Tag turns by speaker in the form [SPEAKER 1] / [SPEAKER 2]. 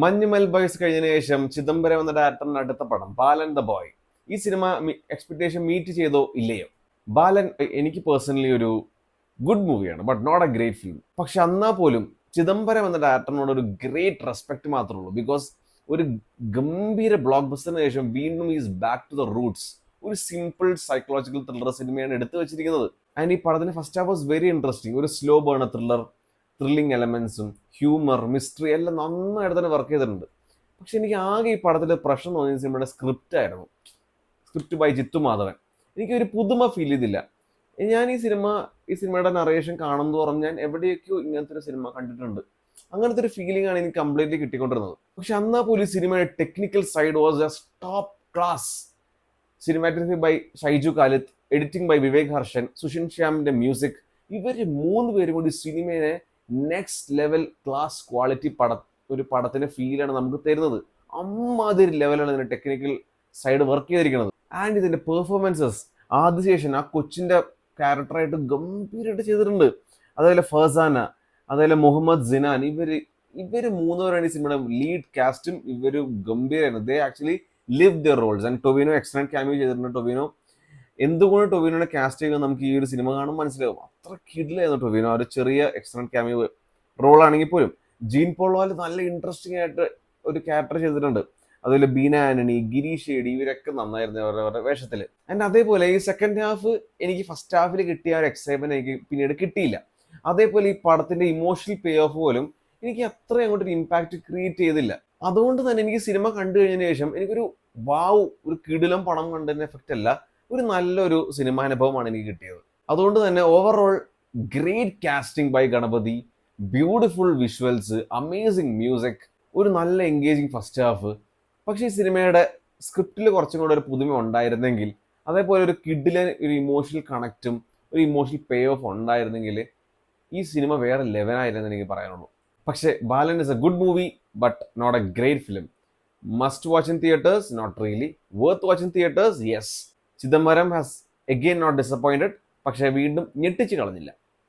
[SPEAKER 1] Manjummel boys കഴിഞ്ഞതിന് ശേഷം ചിദംബരം എന്ന ഡയറക്ടറിന്റെ അടുത്ത പടം ബാലൻ ദ ബോയ്. ഈ സിനിമ എക്സ്പെക്ടേഷൻ മീറ്റ് ചെയ്തോ ഇല്ലയോ? ബാലൻ എനിക്ക് പേഴ്സണലി ഒരു ഗുഡ് മൂവിയാണ്, but not a great film. പക്ഷെ എന്നാൽ പോലും ചിദംബരം എന്ന ഡയറക്ടറിനോട് ഒരു ഗ്രേറ്റ് റെസ്പെക്ട് മാത്രമേ ഉള്ളൂ. ബിക്കോസ് ഒരു ഗംഭീര ബ്ലോക്ക് ബസ്റ്ററിന് ശേഷം വീണ്ടും is back to the roots. ഒരു സിമ്പിൾ സൈക്കോളജിക്കൽ ത്രില്ലർ സിനിമയാണ് എടുത്തു വെച്ചിരിക്കുന്നത്. ആൻഡ് ഈ പടത്തിന് first half was very interesting. ഒരു സ്ലോ ബേൺ ത്രില്ലർ, ത്രില്ലിംഗ് എലമെന്റ്സും ഹ്യൂമർ, മിസ്റ്ററി എല്ലാം നന്നായിട്ട് തന്നെ വർക്ക് ചെയ്തിട്ടുണ്ട്. പക്ഷെ എനിക്ക് ആകെ ഈ പടത്തിൽ പ്രശ്നം തോന്നിയ സിനിമയുടെ സ്ക്രിപ്റ്റ് ആയിരുന്നു. Script by Jithu Madhavan. എനിക്കൊരു പുതുമ ഫീൽ ചെയ്തില്ല. ഞാൻ ഈ സിനിമയുടെ നറേഷൻ കാണുമെന്ന് പറഞ്ഞ് ഞാൻ എവിടെയൊക്കെയോ ഇങ്ങനത്തെ ഒരു സിനിമ കണ്ടിട്ടുണ്ട്. അങ്ങനത്തെ ഒരു ഫീലിംഗ് ആണ് എനിക്ക് കംപ്ലീറ്റ്ലി കിട്ടിക്കൊണ്ടിരുന്നത്. പക്ഷെ എന്നാൽ പോലും ഈ സിനിമയുടെ technical side was just top class. Cinematography by Shaiju Khalid, editing by Vivek Harshan, Sushin ശ്യാമിന്റെ മ്യൂസിക്, ഇവര് മൂന്ന് പേരും കൂടി സിനിമയെ നെക്സ്റ്റ് ലെവൽ ക്ലാസ് ക്വാളിറ്റി ഒരു പടത്തിന്റെ ഫീലാണ് നമുക്ക് തരുന്നത്. അമ്മാതിരി ലെവലാണ് ഇതിന്റെ ടെക്നിക്കൽ സൈഡ് വർക്ക് ചെയ്തിരിക്കുന്നത്. ആൻഡ് ഇതിന്റെ പെർഫോമൻസസ്, ആദിശേഷൻ ആ കൊച്ചിന്റെ ക്യാരക്ടറായിട്ട് ഗംഭീരമായിട്ട് ചെയ്തിട്ടുണ്ട്. അതേപോലെ ഫർസാന, അതേപോലെ മുഹമ്മദ് സിനാൻ, ഇവര് മൂന്നുപേരാണ് ഈ സിനിമയുടെ ലീഡ് കാസ്റ്റും. ഇവര് ഗംഭീരമായിരുന്നു. They actually live their roles. And Tovino excellent cameo ചെയ്തിട്ടുണ്ട്. ടൊവിനോ എന്തുകൊണ്ട് ടൊവിനോനെ കാസ്റ്റ് ചെയ്യുക നമുക്ക് ഈ ഒരു സിനിമ കാണുമ്പോൾ മനസ്സിലാവും. അത്ര കിഡിലായിരുന്നു ടൊവിനോ. ഒരു ചെറിയ എക്സലന്റ് ക്യാമിയോ റോൾ ആണെങ്കിൽ പോലും ജീൻ പോൾ നല്ല ഇൻട്രസ്റ്റിംഗ് ആയിട്ട് ഒരു ക്യാരക്ടർ ചെയ്തിട്ടുണ്ട്. അതുപോലെ ബീന ആന്റണി, ഗിരീഷ് ഷേഡി, ഇവരൊക്കെ നന്നായിരുന്നു അവരുടെ വേഷത്തിൽ. ആൻഡ് അതേപോലെ ഈ സെക്കൻഡ് ഹാഫ് എനിക്ക് ഫസ്റ്റ് ഹാഫിൽ കിട്ടിയ ഒരു എക്സൈറ്റ്മെന്റ് എനിക്ക് പിന്നീട് കിട്ടിയില്ല. അതേപോലെ ഈ പടത്തിന്റെ ഇമോഷണൽ പേ ഓഫ് പോലും എനിക്ക് അത്ര അങ്ങോട്ടൊരു ഇമ്പാക്ട് ക്രിയേറ്റ് ചെയ്തില്ല. അതുകൊണ്ട് തന്നെ എനിക്ക് സിനിമ കണ്ടു കഴിഞ്ഞതിന് ശേഷം എനിക്കൊരു ഒരു കിടിലം പണം കണ്ടതിന് എഫക്റ്റ് അല്ല, ഒരു നല്ലൊരു സിനിമാനുഭവമാണ് എനിക്ക് കിട്ടിയത്. അതുകൊണ്ട് തന്നെ overall great casting by Ganapathi, beautiful visuals, amazing music, ഒരു നല്ല എൻഗേജിങ് ഫസ്റ്റ് ഹാഫ്. പക്ഷേ ഈ സിനിമയുടെ സ്ക്രിപ്റ്റിൽ കുറച്ചും കൂടെ ഒരു പുതുമ ഉണ്ടായിരുന്നെങ്കിൽ, അതേപോലെ ഒരു കിഡിലെ ഒരു ഇമോഷണൽ കണക്റ്റും ഒരു ഇമോഷണൽ പേ ഓഫ് ഉണ്ടായിരുന്നെങ്കിൽ ഈ സിനിമ വേറെ ലെവലായിരുന്നു എനിക്ക് പറയാനുള്ളൂ. പക്ഷേ Balan is a good movie, but not a great film. Must watch in theatres? Not really. Worth watch in theatres? Yes. Chidambaram has again not disappointed, പക്ഷേ വീണ്ടും ഞെട്ടിച്ച് കളഞ്ഞില്ല.